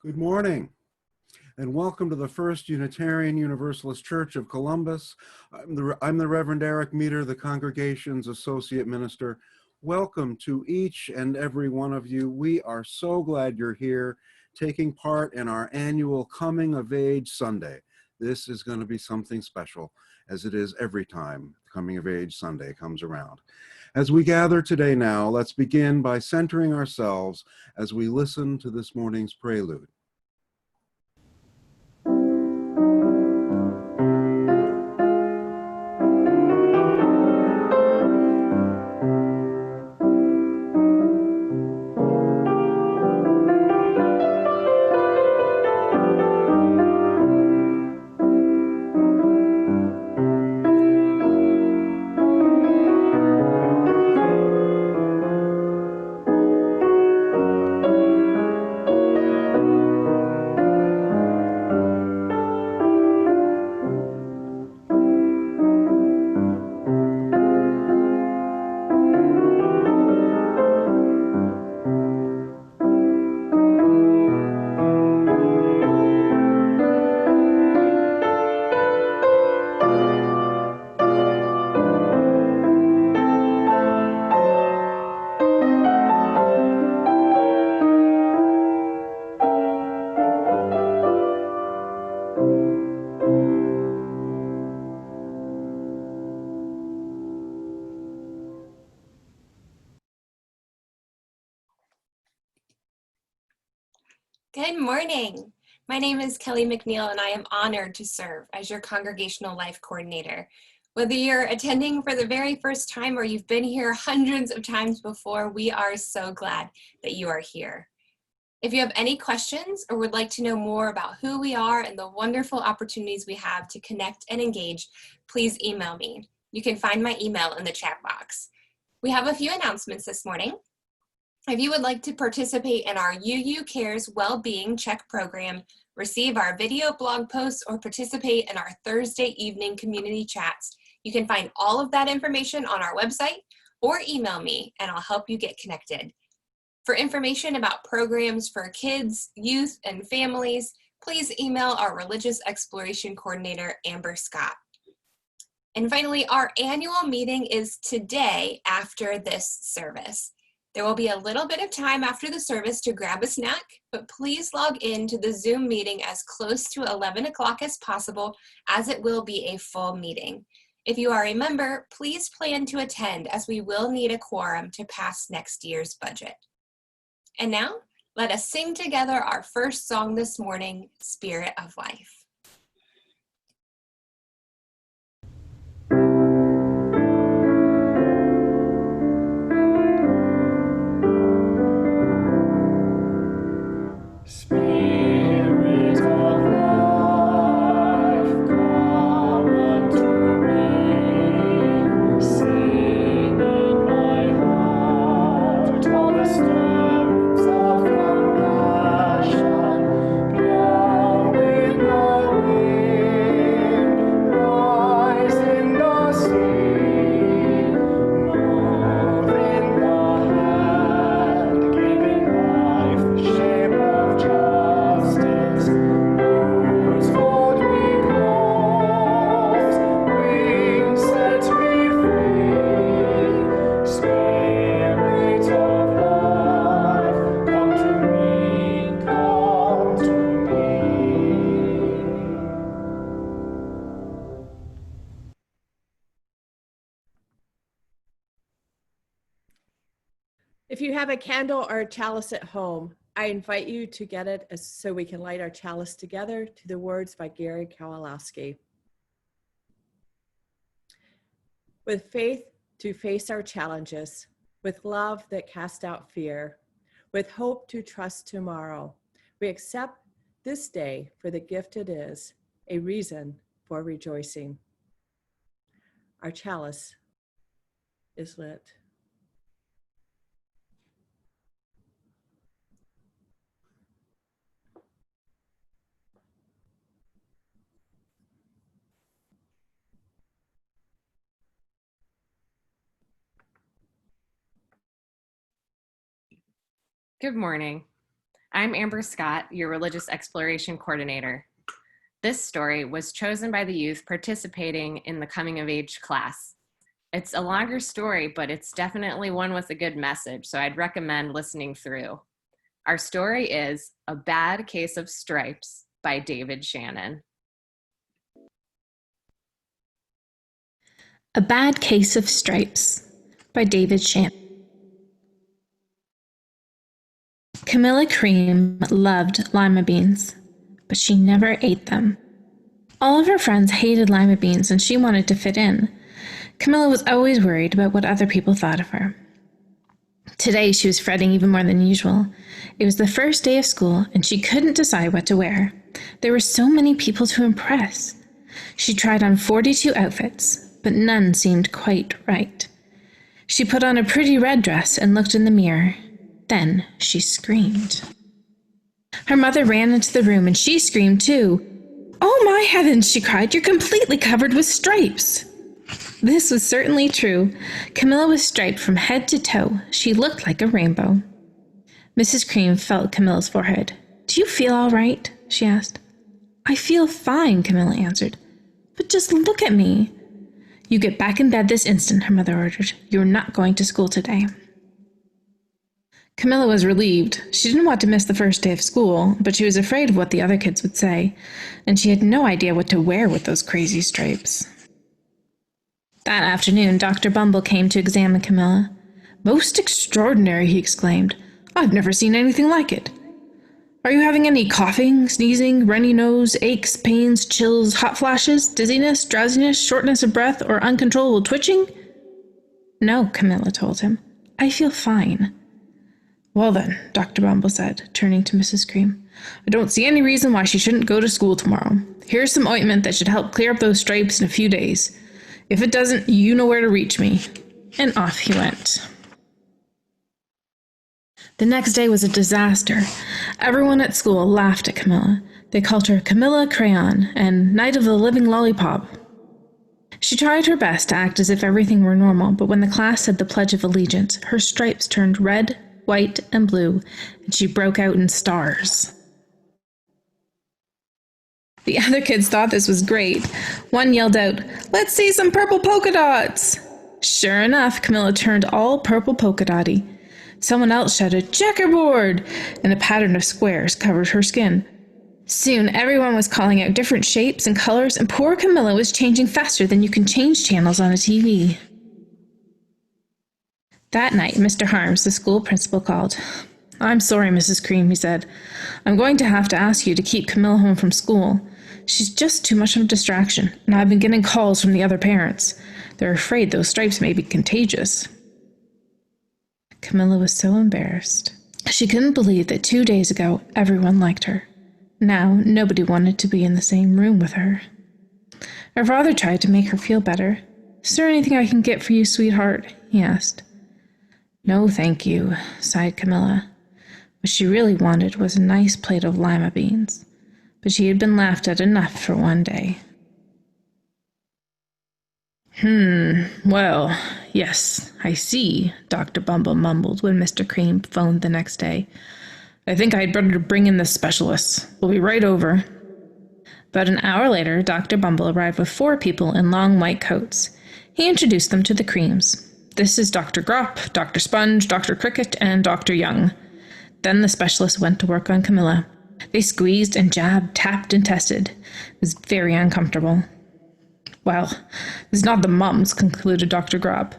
Good morning, and welcome to the First Unitarian Universalist Church of Columbus. I'm the Reverend Eric Meter, the congregation's associate minister. Welcome to each and every one of you. We are so glad you're here, taking part in our annual Coming of Age Sunday. This is going to be something special, as it is every time Coming of Age Sunday comes around. As we gather today now, let's begin by centering ourselves as we listen to this morning's prelude. Good morning. My name is Kelly McNeil, and I am honored to serve as your Congregational Life Coordinator. Whether you're attending for the very first time or you've been here hundreds of times before, we are so glad that you are here. If you have any questions or would like to know more about who we are and the wonderful opportunities we have to connect and engage, please email me. You can find my email in the chat box. We have a few announcements this morning. If you would like to participate in our UU Cares Wellbeing Check program, receive our video blog posts, or participate in our Thursday evening community chats, you can find all of that information on our website or email me and I'll help you get connected. For information about programs for kids, youth, and families, please email our Religious Exploration Coordinator, Amber Scott. And finally, our annual meeting is today after this service. There will be a little bit of time after the service to grab a snack, but please log in to the Zoom meeting as close to 11 o'clock as possible, as it will be a full meeting. If you are a member, please plan to attend, as we will need a quorum to pass next year's budget. And now, let us sing together our first song this morning, Spirit of Life. Spirit of life, come unto me. Sing in my heart all the stirrings of compassion. Blow in the wind, rise in the sea, move in the hand, giving life the shape of justice, whose fold we close, wings set me free. Spirit of life, come to me, come to me. If you have a candle or a chalice at home, I invite you to get it so we can light our chalice together to the words by Gary Kowalowski. With faith to face our challenges, with love that casts out fear, with hope to trust tomorrow, we accept this day for the gift it is, a reason for rejoicing. Our chalice is lit. Good morning. I'm Amber Scott, your Religious Exploration Coordinator. This story was chosen by the youth participating in the Coming of Age class. It's a longer story, but it's definitely one with a good message, so I'd recommend listening through. Our story is A Bad Case of Stripes by David Shannon. A Bad Case of Stripes by David Shannon. Camilla Cream loved lima beans, but she never ate them. All of her friends hated lima beans and she wanted to fit in. Camilla was always worried about what other people thought of her. Today she was fretting even more than usual. It was the first day of school and she couldn't decide what to wear. There were so many people to impress. She tried on 42 outfits, but none seemed quite right. She put on a pretty red dress and looked in the mirror. Then she screamed. Her mother ran into the room and she screamed too. "Oh my heavens," she cried, "you're completely covered with stripes." This was certainly true. Camilla was striped from head to toe. She looked like a rainbow. Mrs. Cream felt Camilla's forehead. "Do you feel all right?" she asked. "I feel fine," Camilla answered. "But just look at me." "You get back in bed this instant," her mother ordered. "You're not going to school today." Camilla was relieved. She didn't want to miss the first day of school, but she was afraid of what the other kids would say, and she had no idea what to wear with those crazy stripes. That afternoon, Dr. Bumble came to examine Camilla. "Most extraordinary," he exclaimed. "I've never seen anything like it. Are you having any coughing, sneezing, runny nose, aches, pains, chills, hot flashes, dizziness, drowsiness, shortness of breath, or uncontrollable twitching?" "No," Camilla told him. "I feel fine." "Well then," Dr. Bumble said, turning to Mrs. Cream, "I don't see any reason why she shouldn't go to school tomorrow. Here's some ointment that should help clear up those stripes in a few days. If it doesn't, you know where to reach me." And off he went. The next day was a disaster. Everyone at school laughed at Camilla. They called her Camilla Crayon and Night of the Living Lollipop. She tried her best to act as if everything were normal, but when the class said the Pledge of Allegiance, her stripes turned red, white, and blue, and she broke out in stars. The other kids thought this was great. One yelled out, "Let's see some purple polka dots!" Sure enough, Camilla turned all purple polka dotty. Someone else shouted, "Checkerboard!" and a pattern of squares covered her skin. Soon, everyone was calling out different shapes and colors, and poor Camilla was changing faster than you can change channels on a TV. That night, Mr. Harms, the school principal, called. "I'm sorry, Mrs. Cream," he said. "I'm going to have to ask you to keep Camilla home from school. She's just too much of a distraction, and I've been getting calls from the other parents. They're afraid those stripes may be contagious." Camilla was so embarrassed. She couldn't believe that 2 days ago, everyone liked her. Now, nobody wanted to be in the same room with her. Her father tried to make her feel better. "Is there anything I can get for you, sweetheart?" he asked. "No, thank you," sighed Camilla. What she really wanted was a nice plate of lima beans, but she had been laughed at enough for one day. Well, yes, I see," Dr. Bumble mumbled when Mr. Cream phoned the next day. "I think I'd better bring in the specialists. We'll be right over." About an hour later, Dr. Bumble arrived with 4 people in long white coats. He introduced them to the Creams. "This is Dr. Gropp, Dr. Sponge, Dr. Cricket, and Dr. Young." Then the specialist went to work on Camilla. They squeezed and jabbed, tapped and tested. It was very uncomfortable. "Well, it's not the mumps," concluded Dr. Gropp.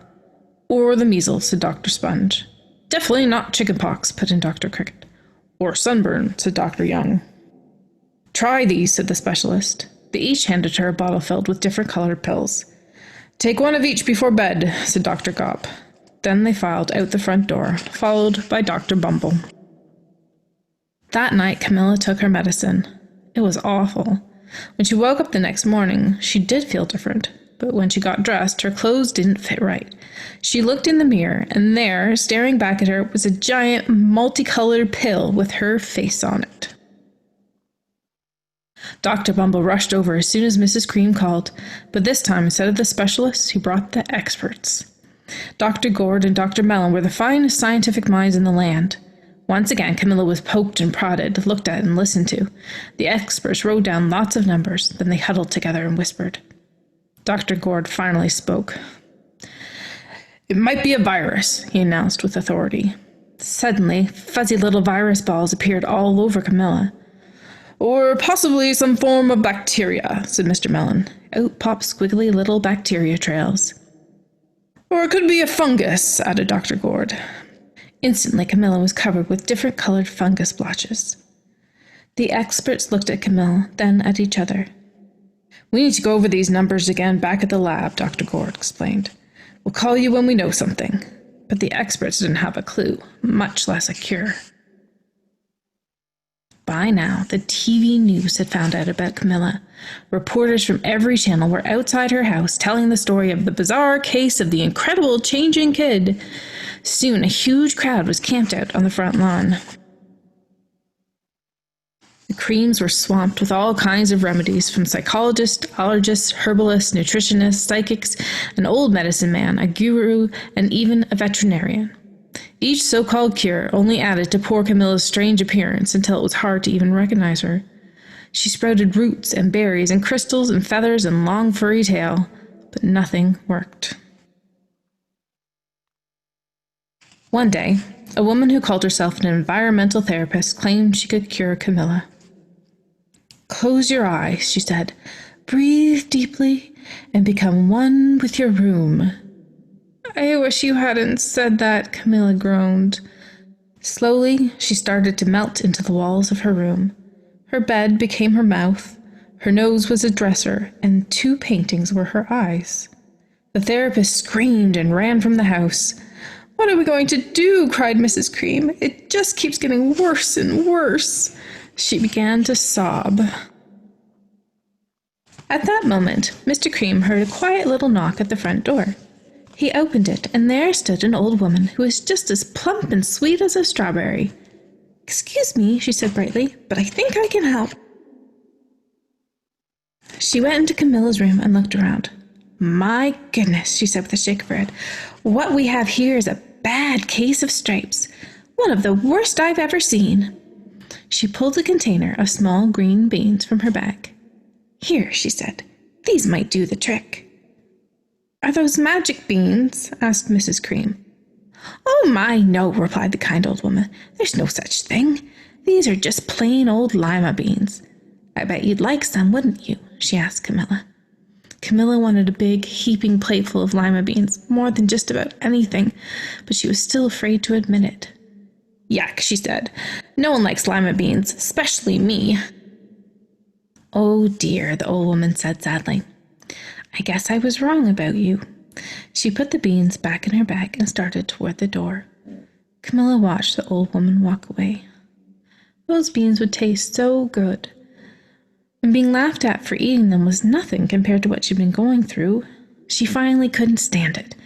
"Or the measles," said Dr. Sponge. "Definitely not chickenpox," put in Dr. Cricket. "Or sunburn," said Dr. Young. "Try these," said the specialist. They each handed her a bottle filled with different colored pills. "Take one of each before bed," said Dr. Gropp. Then they filed out the front door, followed by Dr. Bumble. That night, Camilla took her medicine. It was awful. When she woke up the next morning, she did feel different, but when she got dressed, her clothes didn't fit right. She looked in the mirror, and there, staring back at her, was a giant, multicolored pill with her face on it. Dr. Bumble rushed over as soon as Mrs. Cream called, but this time, instead of the specialists, he brought the experts. Dr. Gord and Dr. Mellon were the finest scientific minds in the land. Once again, Camilla was poked and prodded, looked at and listened to. The experts wrote down lots of numbers, then they huddled together and whispered. Dr. Gord finally spoke. "It might be a virus," he announced with authority. Suddenly, fuzzy little virus balls appeared all over Camilla. "Or possibly some form of bacteria," said Mr. Mellon. Out popped squiggly little bacteria trails. "Or it could be a fungus," added Dr. Gord. Instantly, Camilla was covered with different colored fungus blotches. The experts looked at Camilla, then at each other. "We need to go over these numbers again back at the lab," Dr. Gord explained. "We'll call you when we know something." But the experts didn't have a clue, much less a cure. By now, the TV news had found out about Camilla. Reporters from every channel were outside her house telling the story of the bizarre case of the incredible changing kid. Soon, a huge crowd was camped out on the front lawn. The creams were swamped with all kinds of remedies, from psychologists, allergists, herbalists, nutritionists, psychics, an old medicine man, a guru, and even a veterinarian. Each so-called cure only added to poor Camilla's strange appearance until it was hard to even recognize her. She sprouted roots and berries and crystals and feathers and long furry tail, but nothing worked. One day, a woman who called herself an environmental therapist claimed she could cure Camilla. "Close your eyes," she said. "Breathe deeply and become one with your room." "I wish you hadn't said that," Camilla groaned. Slowly, she started to melt into the walls of her room. Her bed became her mouth, her nose was a dresser, and 2 paintings were her eyes. The therapist screamed and ran from the house. "What are we going to do?" cried Mrs. Cream. "It just keeps getting worse and worse." She began to sob. At that moment, Mr. Cream heard a quiet little knock at the front door. He opened it, and there stood an old woman who was just as plump and sweet as a strawberry. "Excuse me," she said brightly, "but I think I can help." She went into Camilla's room and looked around. "My goodness," she said with a shake of her head. "What we have here is a bad case of stripes. One of the worst I've ever seen." She pulled a container of small green beans from her bag. "Here," she said. "These might do the trick." "Are those magic beans?" asked Mrs. Cream. "Oh my, no," replied the kind old woman. "There's no such thing. These are just plain old lima beans. I bet you'd like some, wouldn't you?" she asked Camilla. Camilla wanted a big, heaping plateful of lima beans, more than just about anything, but she was still afraid to admit it. "Yuck," she said. "No one likes lima beans, especially me." "Oh dear," the old woman said sadly. "I guess I was wrong about you." She put the beans back in her bag and started toward the door. Camilla watched the old woman walk away. Those beans would taste so good. And being laughed at for eating them was nothing compared to what she'd been going through. She finally couldn't stand it.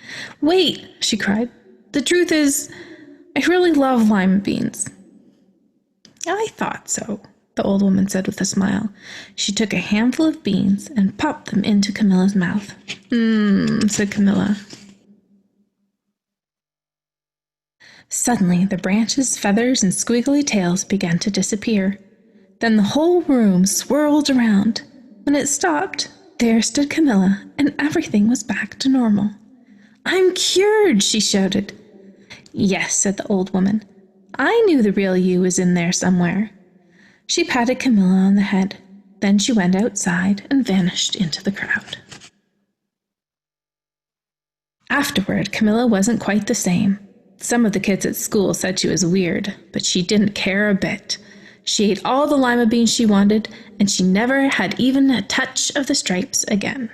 "Wait," she cried. "The truth is, I really love lima beans." "I thought so," the old woman said with a smile. She took a handful of beans and popped them into Camilla's mouth. Said Camilla. Suddenly, the branches, feathers, and squiggly tails began to disappear. Then the whole room swirled around. When it stopped, there stood Camilla, and everything was back to normal. "I'm cured," she shouted. "Yes," said the old woman. "I knew the real you was in there somewhere." She patted Camilla on the head. Then she went outside and vanished into the crowd. Afterward, Camilla wasn't quite the same. Some of the kids at school said she was weird, but she didn't care a bit. She ate all the lima beans she wanted, and she never had even a touch of the stripes again.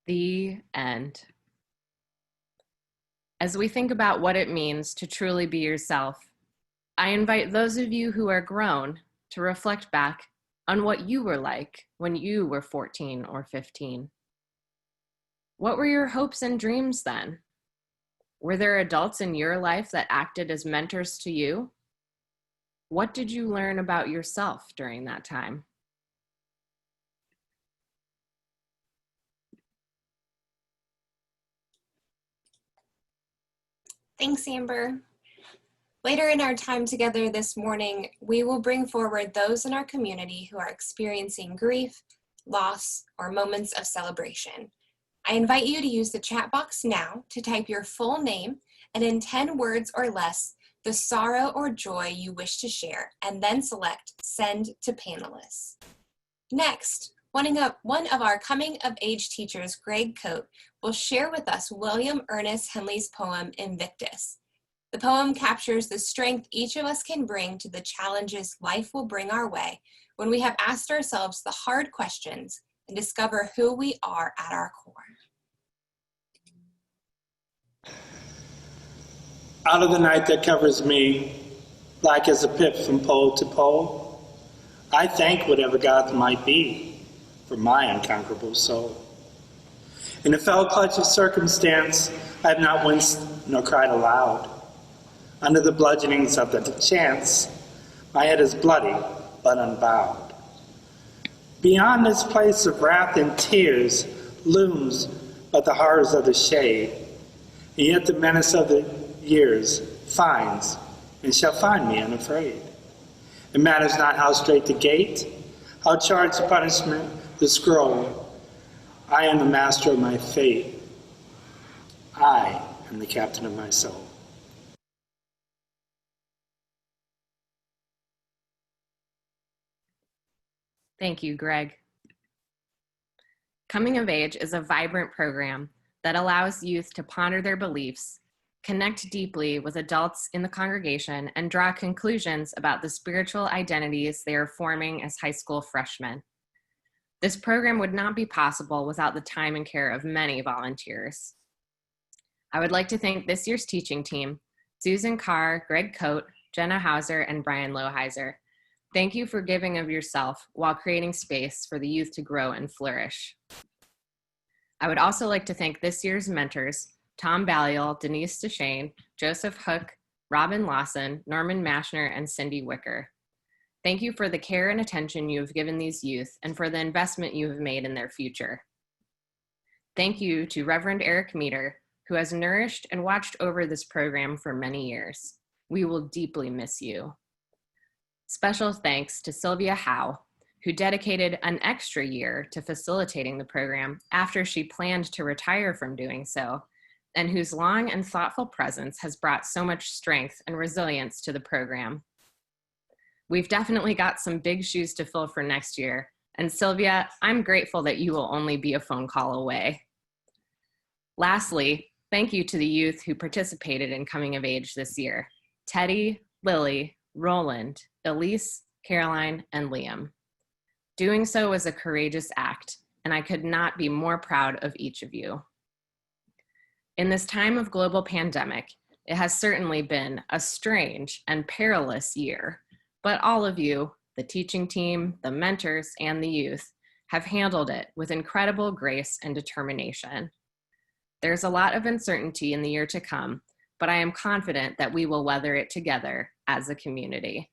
The end. As we think about what it means to truly be yourself, I invite those of you who are grown to reflect back on what you were like when you were 14 or 15. What were your hopes and dreams then? Were there adults in your life that acted as mentors to you? What did you learn about yourself during that time? Thanks, Amber. Later in our time together this morning, we will bring forward those in our community who are experiencing grief, loss, or moments of celebration. I invite you to use the chat box now to type your full name and in 10 words or less, the sorrow or joy you wish to share, and then select Send to Panelists. Next, one of our coming of age teachers, Greg Coate, will share with us William Ernest Henley's poem, Invictus. The poem captures the strength each of us can bring to the challenges life will bring our way when we have asked ourselves the hard questions and discover who we are at our core. Out of the night that covers me, black as a pit from pole to pole, I thank whatever gods might be for my unconquerable soul. In the fell clutch of circumstance, I have not winced nor cried aloud. Under the bludgeonings of the chance, my head is bloody but unbowed. Beyond this place of wrath and tears looms but the horrors of the shade, and yet the menace of the years finds and shall find me unafraid. It matters not how straight the gate, how charged the punishment, the scroll. I am the master of my fate. I am the captain of my soul. Thank you, Greg. Coming of Age is a vibrant program that allows youth to ponder their beliefs, connect deeply with adults in the congregation, and draw conclusions about the spiritual identities they are forming as high school freshmen. This program would not be possible without the time and care of many volunteers. I would like to thank this year's teaching team, Susan Carr, Greg Coate, Jenna Hauser, and Brian Loheiser. Thank you for giving of yourself while creating space for the youth to grow and flourish. I would also like to thank this year's mentors, Tom Balliol, Denise DeShane, Joseph Hook, Robin Lawson, Norman Mashner, and Cindy Wicker. Thank you for the care and attention you have given these youth and for the investment you have made in their future. Thank you to Reverend Eric Meter, who has nourished and watched over this program for many years. We will deeply miss you. Special thanks to Sylvia Howe, who dedicated an extra year to facilitating the program after she planned to retire from doing so, and whose long and thoughtful presence has brought so much strength and resilience to the program. We've definitely got some big shoes to fill for next year, and Sylvia, I'm grateful that you will only be a phone call away. Lastly, thank you to the youth who participated in Coming of Age this year: Teddy, Lily, Roland, Elise, Caroline, and Liam. Doing so was a courageous act, and I could not be more proud of each of you. In this time of global pandemic, it has certainly been a strange and perilous year, but all of you, the teaching team, the mentors, and the youth, have handled it with incredible grace and determination. There's a lot of uncertainty in the year to come, but I am confident that we will weather it together as a community.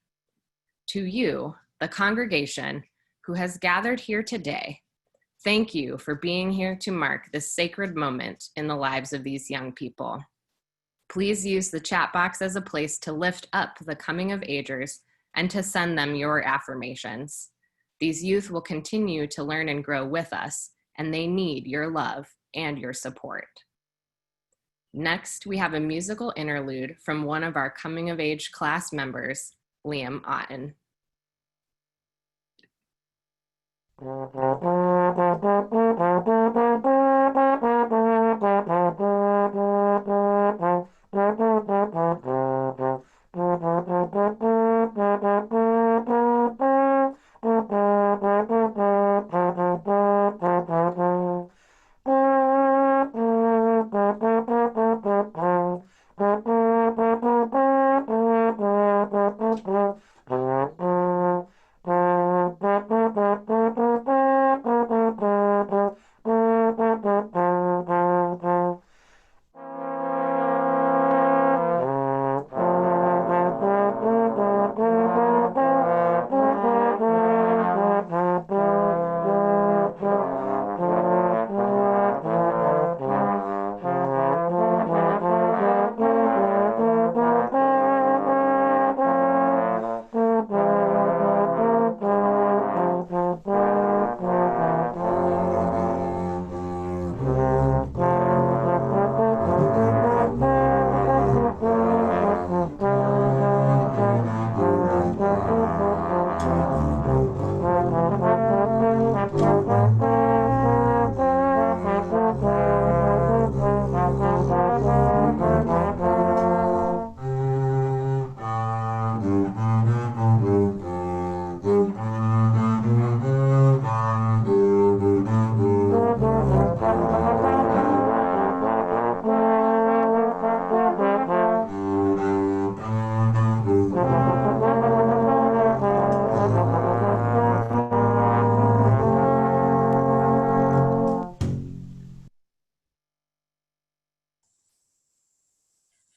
To you, the congregation who has gathered here today, thank you for being here to mark this sacred moment in the lives of these young people. Please use the chat box as a place to lift up the coming of agers and to send them your affirmations. These youth will continue to learn and grow with us, and they need your love and your support. Next, we have a musical interlude from one of our coming of age class members, Liam Otten.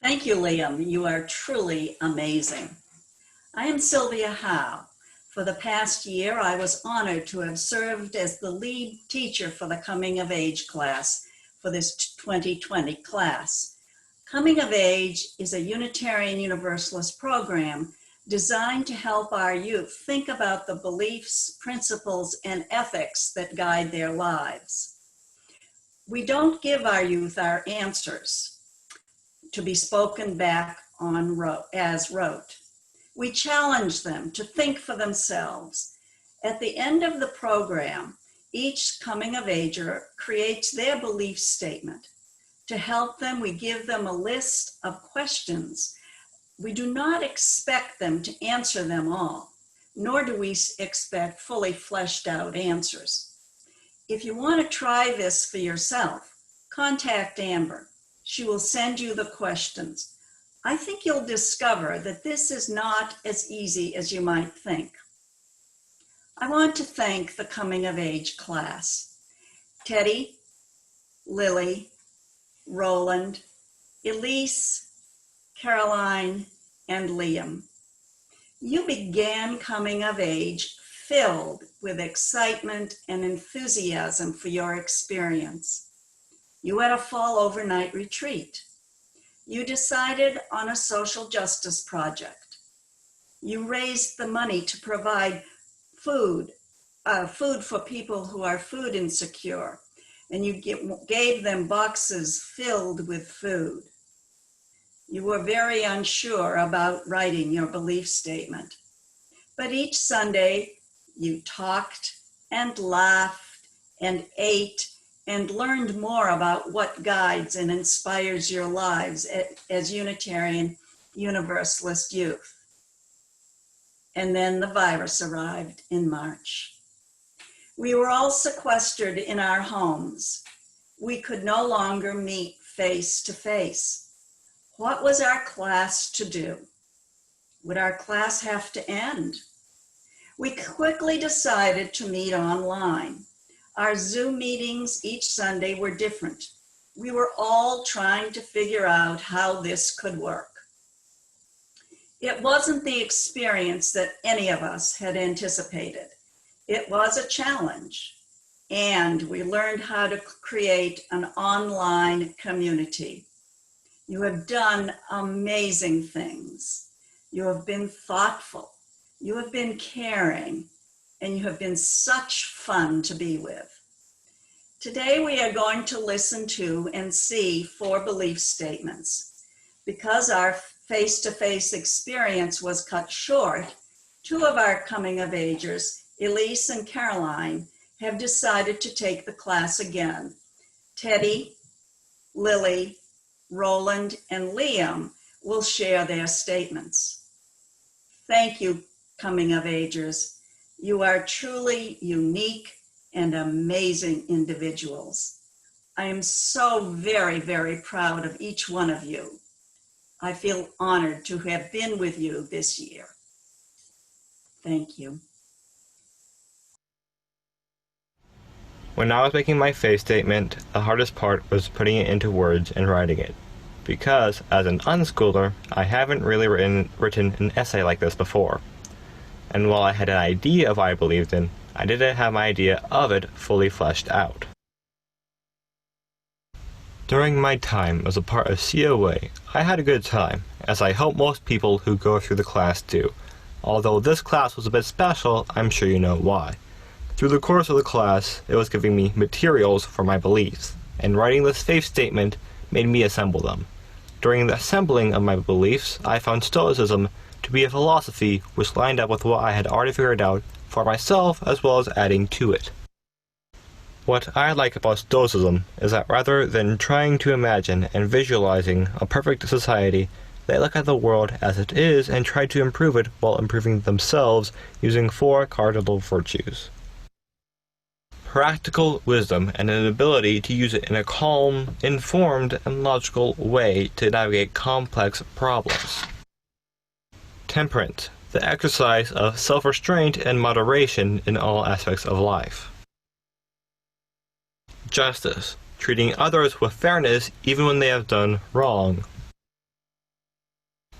Thank you, Liam. You are truly amazing. I am Sylvia Howe. For the past year, I was honored to have served as the lead teacher for the Coming of Age class for this 2020 class. Coming of Age is a Unitarian Universalist program designed to help our youth think about the beliefs, principles, and ethics that guide their lives. We don't give our youth our answers to be spoken back on as rote. We challenge them to think for themselves. At the end of the program, each coming of ager creates their belief statement. To help them, we give them a list of questions. We do not expect them to answer them all, nor do we expect fully fleshed out answers. If you want to try this for yourself, contact Amber. She will send you the questions. I think you'll discover that this is not as easy as you might think. I want to thank the Coming of Age class. Teddy, Lily, Roland, Elise, Caroline, and Liam. You began Coming of Age filled with excitement and enthusiasm for your experience. You had a fall overnight retreat. You decided on a social justice project. You raised the money to provide food for people who are food insecure, and you gave them boxes filled with food. You were very unsure about writing your belief statement, but each Sunday you talked and laughed and ate and learned more about what guides and inspires your lives as Unitarian Universalist youth. And then the virus arrived in March. We were all sequestered in our homes. We could no longer meet face to face. What was our class to do? Would our class have to end? We quickly decided to meet online. Our Zoom meetings each Sunday were different. We were all trying to figure out how this could work. It wasn't the experience that any of us had anticipated. It was a challenge, and we learned how to create an online community. You have done amazing things. You have been thoughtful. You have been caring, and you have been such fun to be with. Today we are going to listen to and see 4 belief statements. Because our face-to-face experience was cut short, 2 of our coming of agers, Elise and Caroline, have decided to take the class again. Teddy, Lily, Roland, and Liam will share their statements. Thank you, coming of agers. You are truly unique and amazing individuals. I am so very, very proud of each one of you. I feel honored to have been with you this year. Thank you. When I was making my faith statement, the hardest part was putting it into words and writing it. Because, as an unschooler, I haven't really written an essay like this before. And while I had an idea of what I believed in, I didn't have my idea of it fully fleshed out. During my time as a part of COA, I had a good time, as I hope most people who go through the class do. Although this class was a bit special, I'm sure you know why. Through the course of the class, it was giving me materials for my beliefs. and writing this faith statement made me assemble them. During the assembling of my beliefs, I found Stoicism to be a philosophy which lined up with what I had already figured out for myself as well as adding to it. What I like about Stoicism is that rather than trying to imagine and visualizing a perfect society, they look at the world as it is and try to improve it while improving themselves using 4 cardinal virtues. Practical wisdom and an ability to use it in a calm, informed, and logical way to navigate complex problems. Temperance, the exercise of self-restraint and moderation in all aspects of life. Justice, treating others with fairness even when they have done wrong.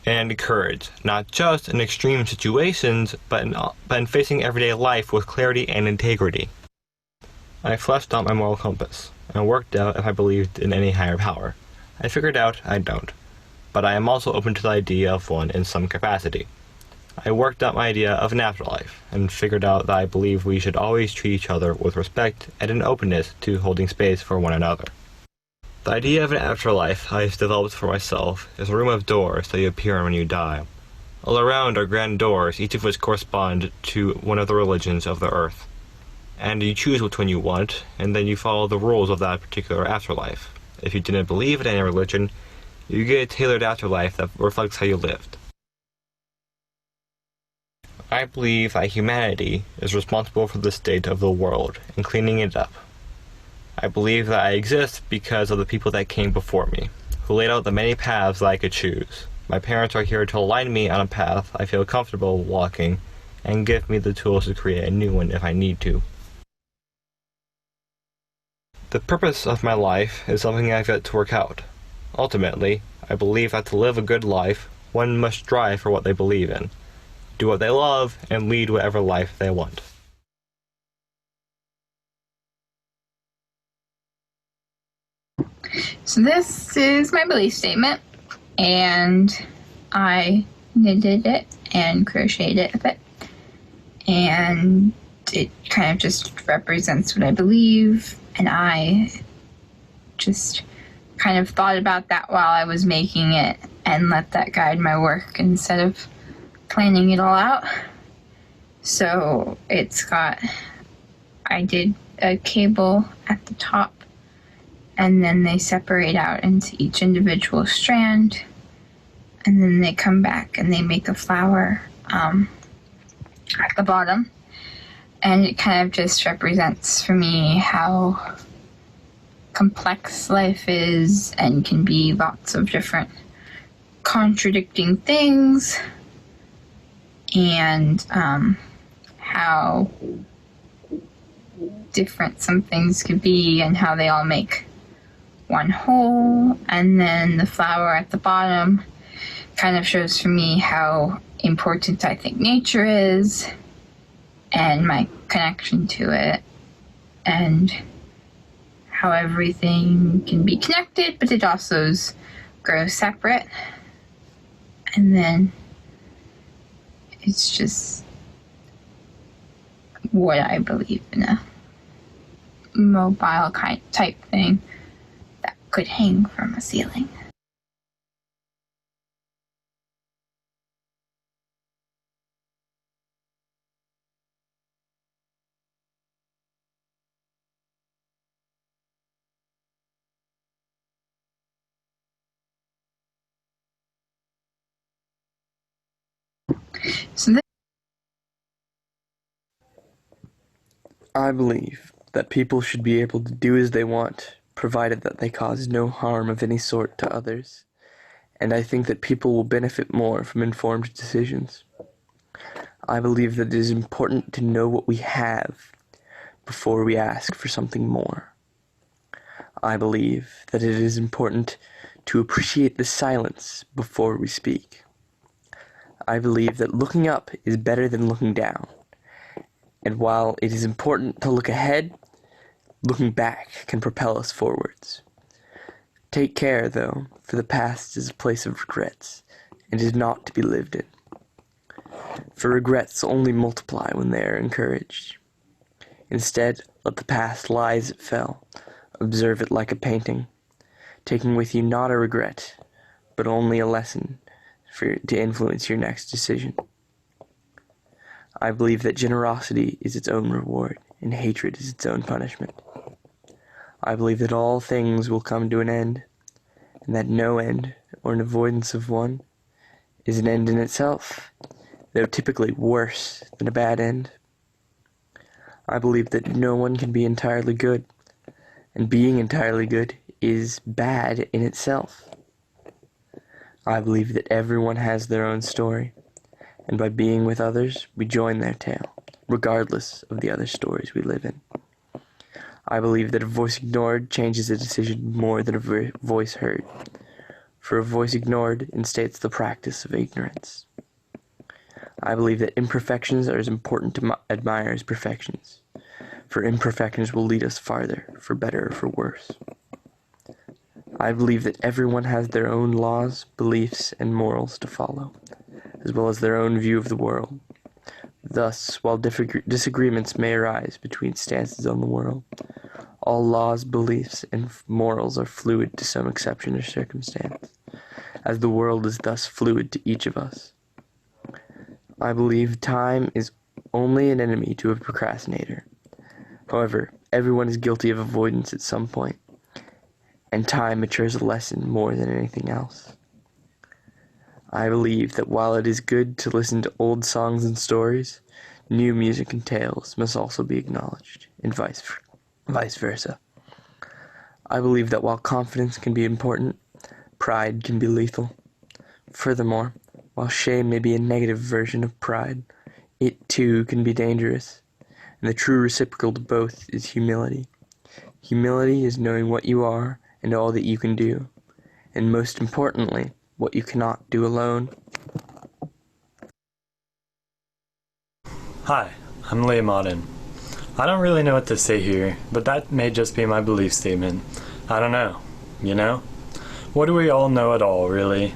And courage, not just in extreme situations, but in facing everyday life with clarity and integrity. I fleshed out my moral compass, and worked out if I believed in any higher power. I figured out I don't, but I am also open to the idea of one in some capacity. I worked out my idea of an afterlife, and figured out that I believe we should always treat each other with respect and an openness to holding space for one another. The idea of an afterlife I've developed for myself is a room of doors that you appear in when you die. All around are grand doors, each of which correspond to one of the religions of the earth. And you choose which one you want, and then you follow the rules of that particular afterlife. If you didn't believe in any religion, you get a tailored afterlife that reflects how you lived. I believe that humanity is responsible for the state of the world and cleaning it up. I believe that I exist because of the people that came before me, who laid out the many paths that I could choose. My parents are here to align me on a path I feel comfortable walking, and give me the tools to create a new one if I need to. The purpose of my life is something I've yet to work out. Ultimately, I believe that to live a good life, one must strive for what they believe in, do what they love, and lead whatever life they want. So this is my belief statement, and I knitted it and crocheted it a bit, and it kind of just represents what I believe, and I just kind of thought about that while I was making it and let that guide my work instead of planning it all out. So I did a cable at the top, and then they separate out into each individual strand, and then they come back and they make a flower at the bottom. And it kind of just represents for me how complex life is and can be lots of different contradicting things, and how different some things could be and how they all make one whole. And then the flower at the bottom kind of shows for me how important I think nature is and my connection to it, and how everything can be connected, but it also grows separate. And then it's just what I believe in, a mobile type thing that could hang from a ceiling. So I believe that people should be able to do as they want, provided that they cause no harm of any sort to others, and I think that people will benefit more from informed decisions. I believe that it is important to know what we have before we ask for something more. I believe that it is important to appreciate the silence before we speak. I believe that looking up is better than looking down. And while it is important to look ahead, looking back can propel us forwards. Take care, though, for the past is a place of regrets, and is not to be lived in. For regrets only multiply when they are encouraged. Instead, let the past lie as it fell, observe it like a painting, taking with you not a regret, but only a lesson to influence your next decision. I believe that generosity is its own reward, and hatred is its own punishment. I believe that all things will come to an end, and that no end, or an avoidance of one, is an end in itself, though typically worse than a bad end. I believe that no one can be entirely good, and being entirely good is bad in itself. I believe that everyone has their own story, and by being with others, we join their tale, regardless of the other stories we live in. I believe that a voice ignored changes a decision more than a voice heard, for a voice ignored instates the practice of ignorance. I believe that imperfections are as important to admire as perfections, for imperfections will lead us farther, for better or for worse. I believe that everyone has their own laws, beliefs, and morals to follow, as well as their own view of the world. Thus, while disagreements may arise between stances on the world, all laws, beliefs, and morals are fluid to some exception or circumstance, as the world is thus fluid to each of us. I believe time is only an enemy to a procrastinator. However, everyone is guilty of avoidance at some point, and time matures a lesson more than anything else. I believe that while it is good to listen to old songs and stories, new music and tales must also be acknowledged, and vice versa. I believe that while confidence can be important, pride can be lethal. Furthermore, while shame may be a negative version of pride, it too can be dangerous, and the true reciprocal to both is humility. Humility is knowing what you are and all that you can do, and most importantly, what you cannot do alone. Hi, I'm Liam Auden. I don't really know what to say here, but that may just be my belief statement. I don't know, you know? What do we all know at all, really?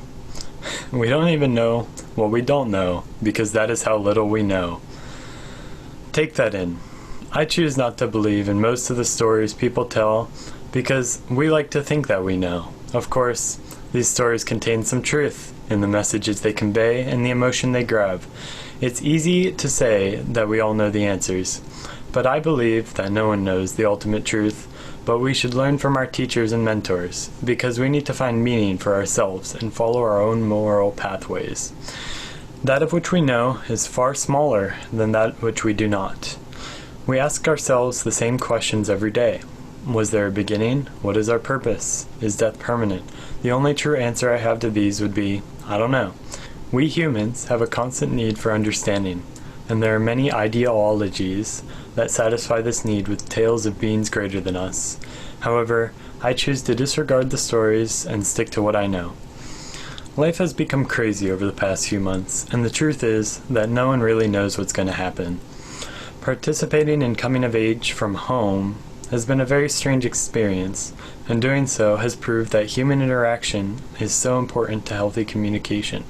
We don't even know what we don't know, because that is how little we know. Take that in. I choose not to believe in most of the stories people tell, because we like to think that we know. Of course, these stories contain some truth in the messages they convey and the emotion they grab. It's easy to say that we all know the answers, but I believe that no one knows the ultimate truth, but we should learn from our teachers and mentors, because we need to find meaning for ourselves and follow our own moral pathways. That of which we know is far smaller than that which we do not. We ask ourselves the same questions every day. Was there a beginning? What is our purpose? Is death permanent? The only true answer I have to these would be, I don't know. We humans have a constant need for understanding, and there are many ideologies that satisfy this need with tales of beings greater than us. However, I choose to disregard the stories and stick to what I know. Life has become crazy over the past few months, and the truth is that no one really knows what's going to happen. Participating in coming of age from home has been a very strange experience, and doing so has proved that human interaction is so important to healthy communication.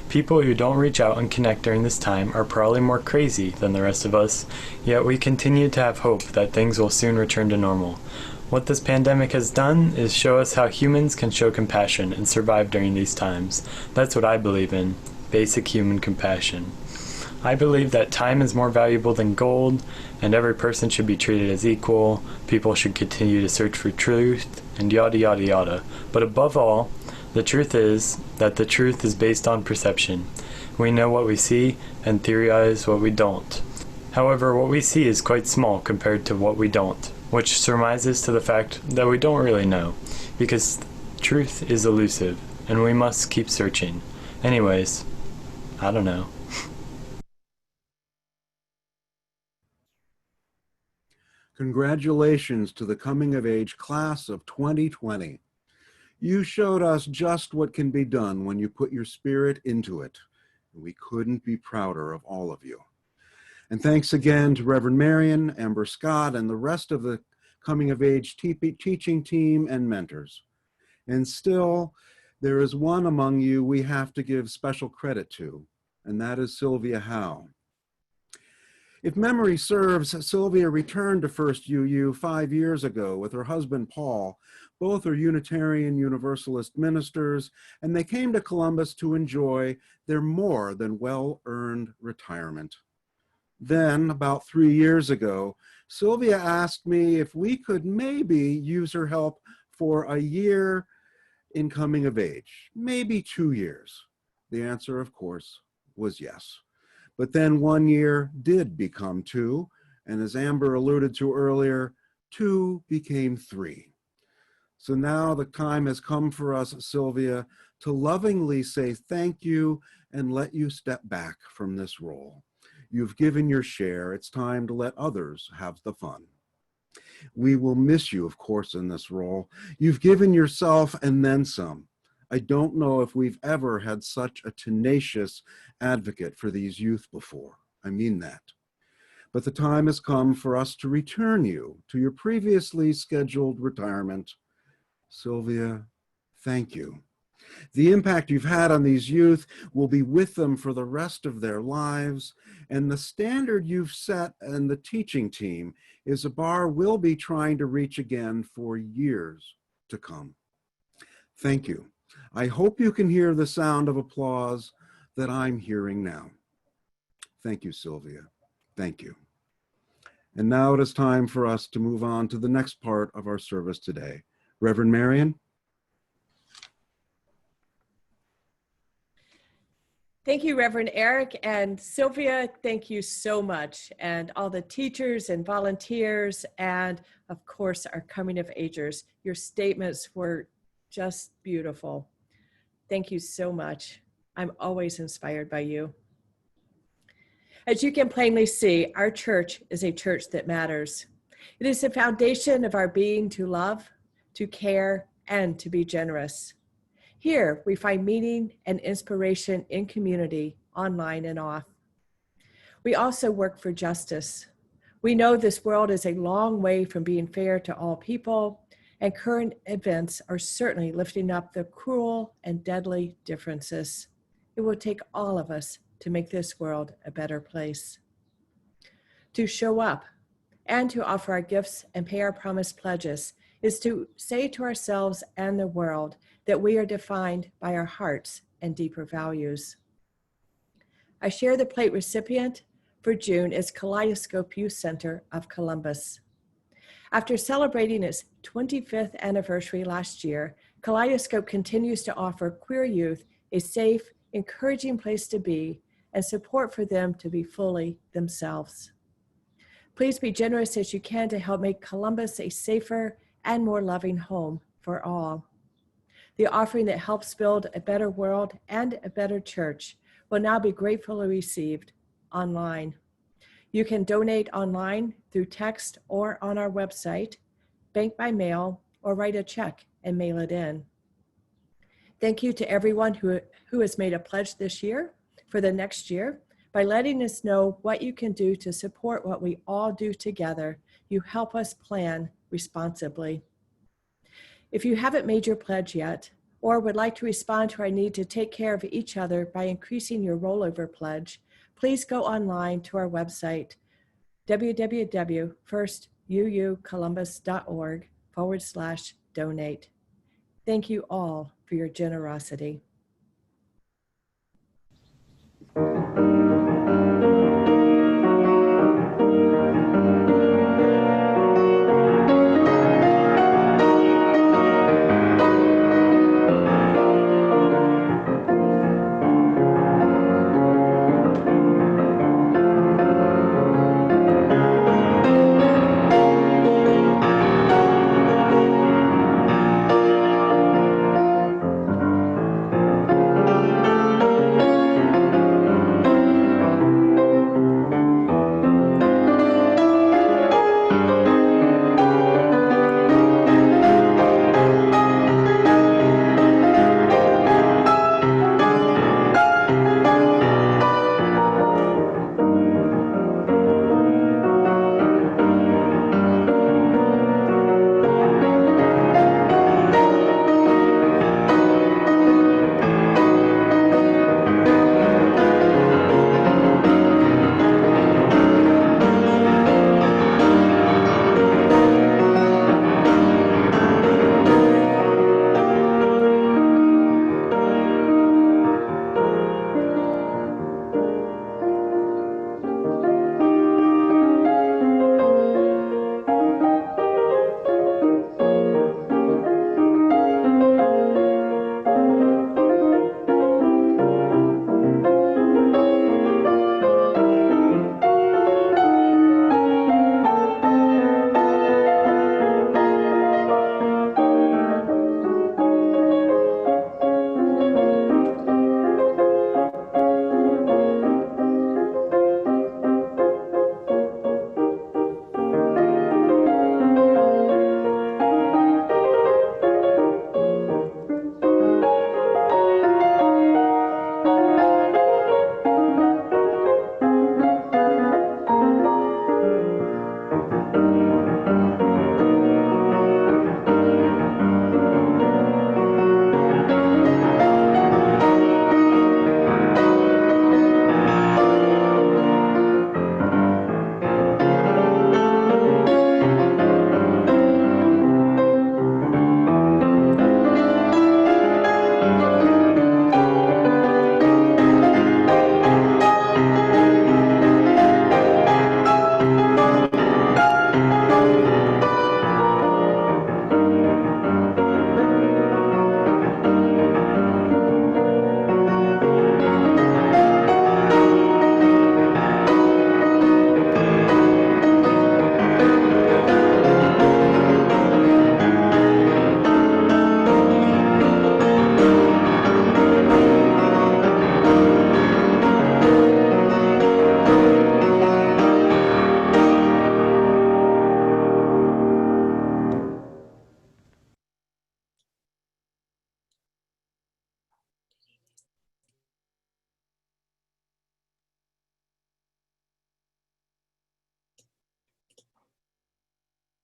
People who don't reach out and connect during this time are probably more crazy than the rest of us, yet we continue to have hope that things will soon return to normal. What this pandemic has done is show us how humans can show compassion and survive during these times. That's what I believe in, basic human compassion. I believe that time is more valuable than gold, and every person should be treated as equal. People should continue to search for truth, and yada yada yada. But above all, the truth is that the truth is based on perception. We know what we see and theorize what we don't. However, what we see is quite small compared to what we don't, which surmises to the fact that we don't really know, because truth is elusive, and we must keep searching. Anyways, I don't know. Congratulations to the coming of age class of 2020. You showed us just what can be done when you put your spirit into it. We couldn't be prouder of all of you. And thanks again to Reverend Marion, Amber Scott, and the rest of the coming of age teaching team and mentors. And still, there is one among you we have to give special credit to, and that is Sylvia Howe. If memory serves, Sylvia returned to First UU 5 years ago with her husband, Paul. Both are Unitarian Universalist ministers, and they came to Columbus to enjoy their more than well-earned retirement. Then, about 3 years ago, Sylvia asked me if we could maybe use her help for a year in coming of age, maybe 2 years. The answer, of course, was yes. But then 1 year did become 2, and as Amber alluded to earlier, 2 became 3. So now the time has come for us, Sylvia, to lovingly say thank you and let you step back from this role. You've given your share. It's time to let others have the fun. We will miss you, of course, in this role. You've given yourself and then some. I don't know if we've ever had such a tenacious advocate for these youth before. I mean that. But the time has come for us to return you to your previously scheduled retirement. Sylvia, thank you. The impact you've had on these youth will be with them for the rest of their lives, and the standard you've set and the teaching team is a bar we'll be trying to reach again for years to come. Thank you. I hope you can hear the sound of applause that I'm hearing now. Thank you, Sylvia. Thank you. And now it is time for us to move on to the next part of our service today. Reverend Marion. Thank you, Reverend Eric, and Sylvia, thank you so much, and all the teachers and volunteers, and of course, our coming of agers. Your statements were just beautiful. Thank you so much. I'm always inspired by you. As you can plainly see, our church is a church that matters. It is the foundation of our being to love, to care, and to be generous. Here, we find meaning and inspiration in community, online and off. We also work for justice. We know this world is a long way from being fair to all people, and current events are certainly lifting up the cruel and deadly differences. It will take all of us to make this world a better place. To show up and to offer our gifts and pay our promised pledges is to say to ourselves and the world that we are defined by our hearts and deeper values. I share the plate recipient for June is Kaleidoscope Youth Center of Columbus. After celebrating its 25th anniversary last year, Kaleidoscope continues to offer queer youth a safe, encouraging place to be and support for them to be fully themselves. Please be generous as you can to help make Columbus a safer and more loving home for all. The offering that helps build a better world and a better church will now be gratefully received online. You can donate online through text or on our website, bank by mail, or write a check and mail it in. Thank you to everyone who has made a pledge this year for the next year. By letting us know what you can do to support what we all do together, you help us plan responsibly. If you haven't made your pledge yet, or would like to respond to our need to take care of each other by increasing your rollover pledge, please go online to our website, www.firstuucolumbus.org/donate. Thank you all for your generosity.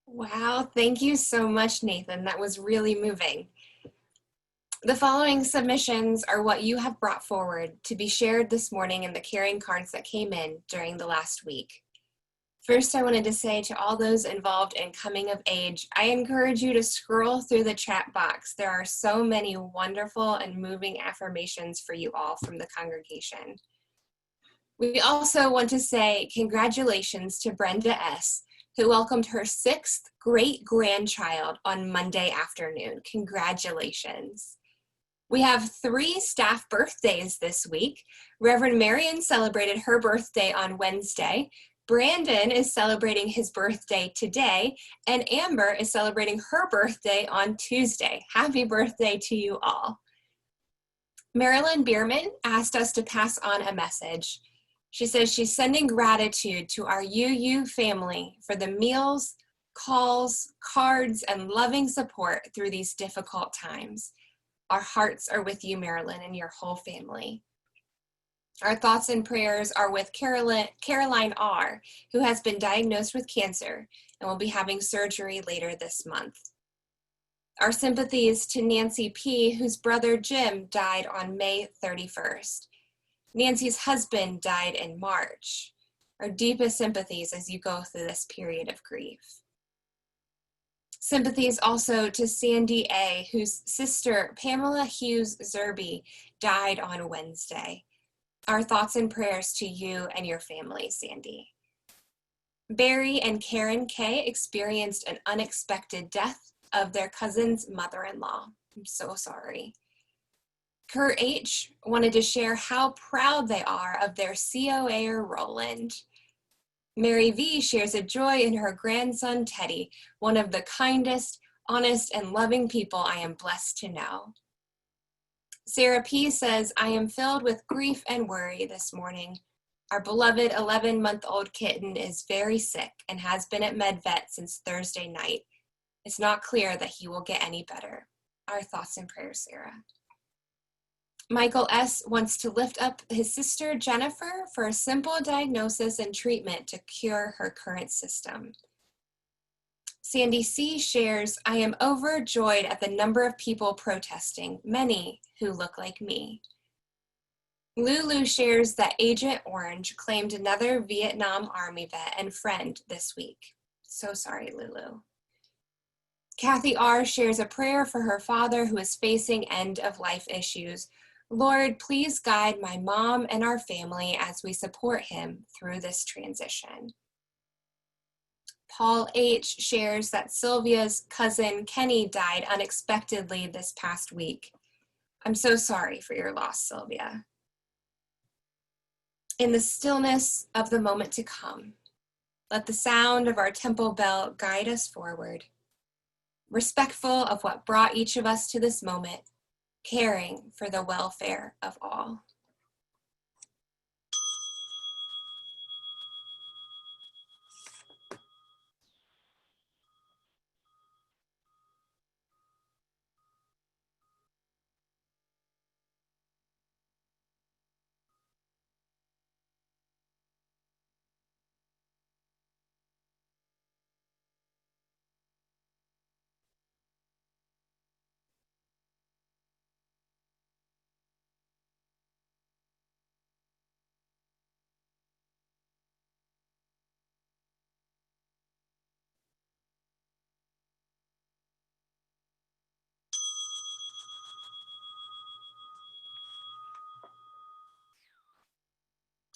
Wow, thank you so much, Nathan. That was really moving. The following submissions are what you have brought forward to be shared this morning in the caring cards that came in during the last week. First, I wanted to say to all those involved in coming of age, I encourage you to scroll through the chat box. There are so many wonderful and moving affirmations for you all from the congregation. We also want to say congratulations to Brenda S., who welcomed her 6th great-grandchild on Monday afternoon. Congratulations. We have 3 staff birthdays this week. Reverend Marion celebrated her birthday on Wednesday. Brandon is celebrating his birthday today, and Amber is celebrating her birthday on Tuesday. Happy birthday to you all. Marilyn Bierman asked us to pass on a message. She says she's sending gratitude to our UU family for the meals, calls, cards, and loving support through these difficult times. Our hearts are with you, Marilyn, and your whole family. Our thoughts and prayers are with Caroline R., who has been diagnosed with cancer and will be having surgery later this month. Our sympathies to Nancy P., whose brother Jim died on May 31st. Nancy's husband died in March. Our deepest sympathies as you go through this period of grief. Sympathies also to Sandy A., whose sister Pamela Hughes Zerby died on Wednesday. Our thoughts and prayers to you and your family, Sandy. Barry and Karen K. experienced an unexpected death of their cousin's mother-in-law. I'm so sorry. Kurt H. wanted to share how proud they are of their COA Roland. Mary V. shares a joy in her grandson, Teddy, one of the kindest, honest, and loving people I am blessed to know. Sarah P. says, I am filled with grief and worry this morning. Our beloved 11-month-old kitten is very sick and has been at MedVet since Thursday night. It's not clear that he will get any better. Our thoughts and prayers, Sarah. Michael S. wants to lift up his sister Jennifer for a simple diagnosis and treatment to cure her current system. Sandy C. shares, I am overjoyed at the number of people protesting, many who look like me. Lulu shares that Agent Orange claimed another Vietnam Army vet and friend this week. So sorry, Lulu. Kathy R. shares a prayer for her father who is facing end-of-life issues. Lord, please guide my mom and our family as we support him through this transition. Paul H. shares that Sylvia's cousin Kenny died unexpectedly this past week. I'm so sorry for your loss, Sylvia. In the stillness of the moment to come, let the sound of our temple bell guide us forward, respectful of what brought each of us to this moment, caring for the welfare of all.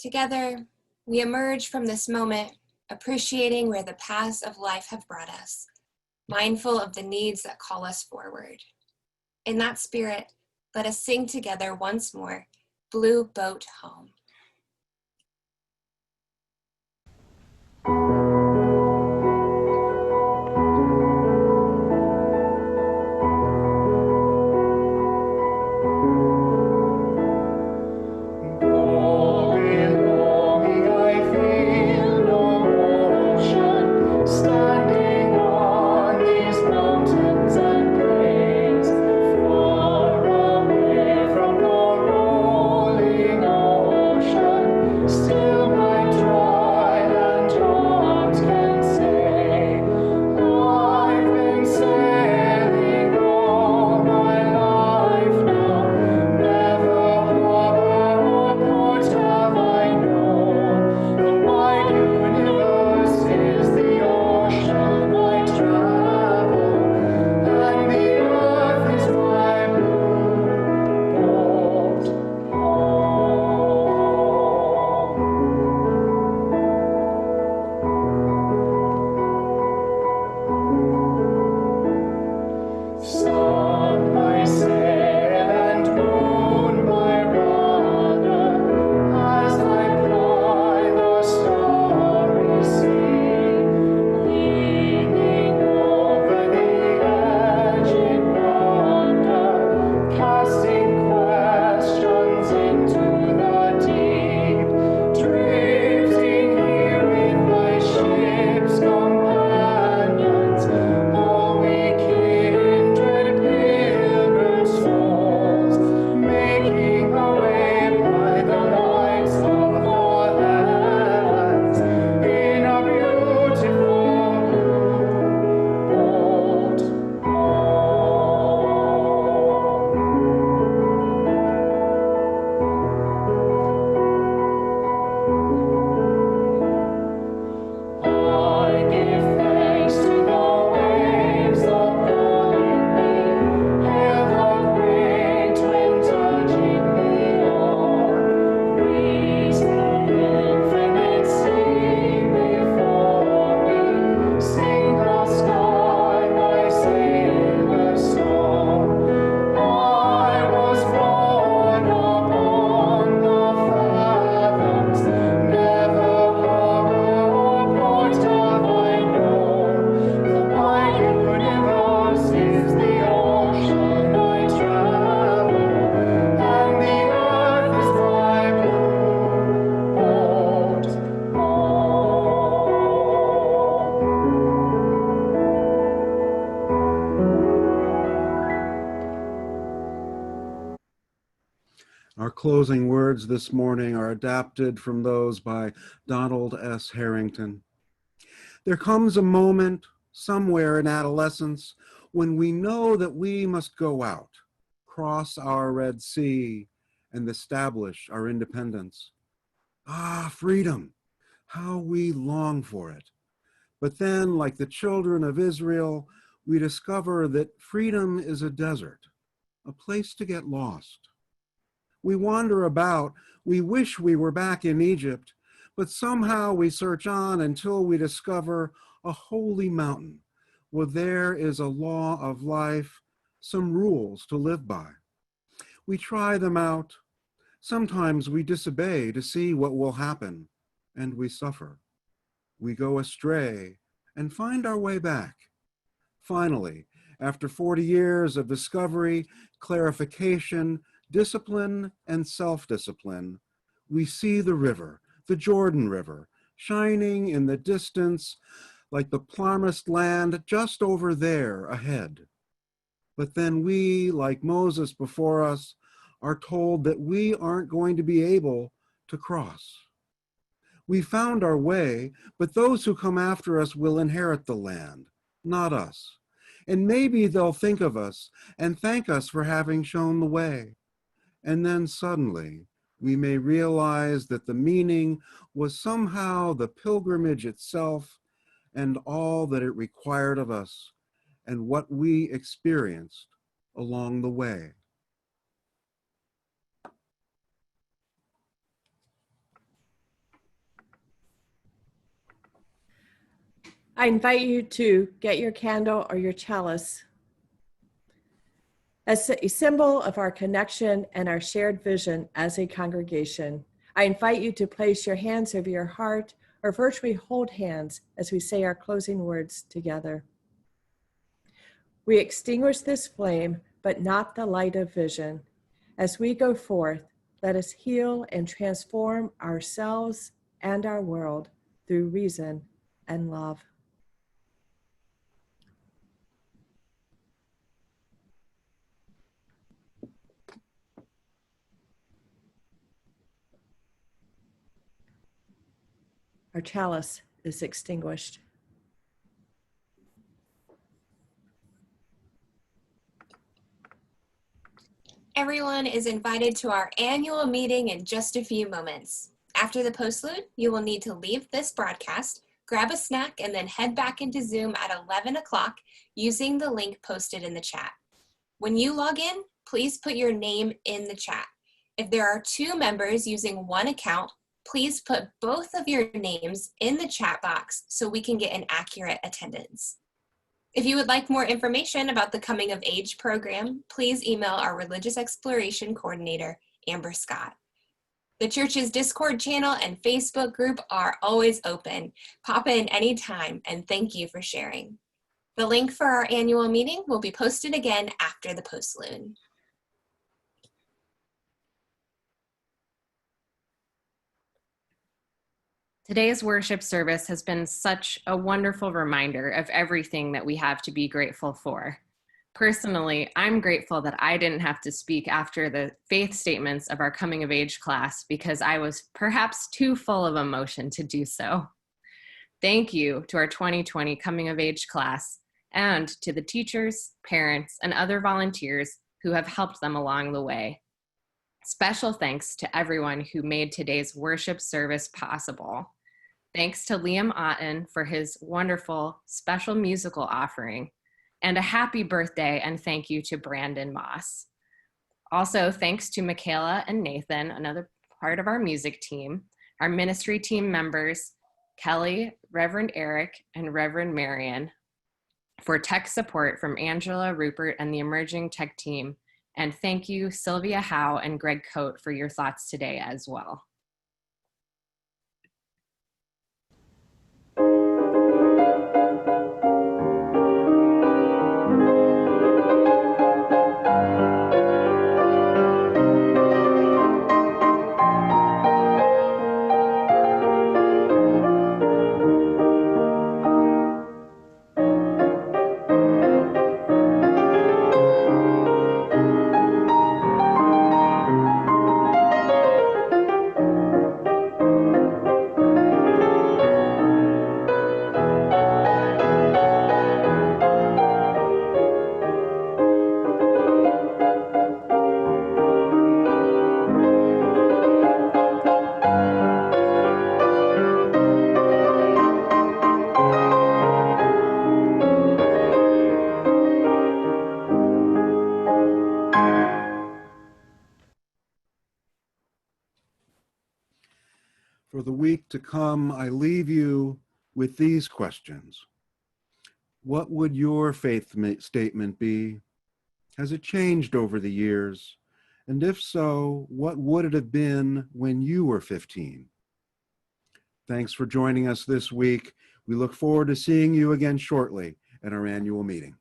Together, we emerge from this moment, appreciating where the paths of life have brought us, mindful of the needs that call us forward. In that spirit, let us sing together once more, Blue Boat Home. Far away from the rolling ocean. Our closing words this morning are adapted from those by Donald S. Harrington. There comes a moment somewhere in adolescence when we know that we must go out, cross our Red Sea, and establish our independence. Ah, freedom! How we long for it. But then, like the children of Israel, we discover that freedom is a desert, a place to get lost. We wander about, we wish we were back in Egypt, but somehow we search on until we discover a holy mountain where there is a law of life, some rules to live by. We try them out. Sometimes we disobey to see what will happen, and we suffer. We go astray and find our way back. Finally, after 40 years of discovery, clarification, discipline, and self-discipline, we see the river, the Jordan River, shining in the distance like the promised land just over there ahead. But then we, like Moses before us, are told that we aren't going to be able to cross. We found our way, but those who come after us will inherit the land, not us. And maybe they'll think of us and thank us for having shown the way. And then suddenly, we may realize that the meaning was somehow the pilgrimage itself and all that it required of us and what we experienced along the way. I invite you to get your candle or your chalice. As a symbol of our connection and our shared vision as a congregation, I invite you to place your hands over your heart or virtually hold hands as we say our closing words together. We extinguish this flame, but not the light of vision. As we go forth, let us heal and transform ourselves and our world through reason and love. Our chalice is extinguished. Everyone is invited to our annual meeting in just a few moments. After the postlude, you will need to leave this broadcast, grab a snack, and then head back into Zoom at 11 o'clock using the link posted in the chat. When you log in, please put your name in the chat. If there are two members using one account, please put both of your names in the chat box so we can get an accurate attendance. If you would like more information about the Coming of Age program, please email our Religious Exploration Coordinator, Amber Scott. The church's Discord channel and Facebook group are always open. Pop in anytime, and thank you for sharing. The link for our annual meeting will be posted again after the postlude. Today's worship service has been such a wonderful reminder of everything that we have to be grateful for. Personally, I'm grateful that I didn't have to speak after the faith statements of our coming of age class because I was perhaps too full of emotion to do so. Thank you to our 2020 coming of age class and to the teachers, parents, and other volunteers who have helped them along the way. Special thanks to everyone who made today's worship service possible. Thanks to Liam Otten for his wonderful special musical offering, and a happy birthday and thank you to Brandon Moss. Also, thanks to Michaela and Nathan, another part of our music team, our ministry team members, Kelly, Reverend Eric, and Reverend Marion, for tech support from Angela, Rupert, and the emerging tech team. And thank you, Sylvia Howe and Greg Coate, for your thoughts today as well. For the week to come, I leave you with these questions. What would your faith statement be? Has it changed over the years? And if so, what would it have been when you were 15? Thanks for joining us this week. We look forward to seeing you again shortly at our annual meeting.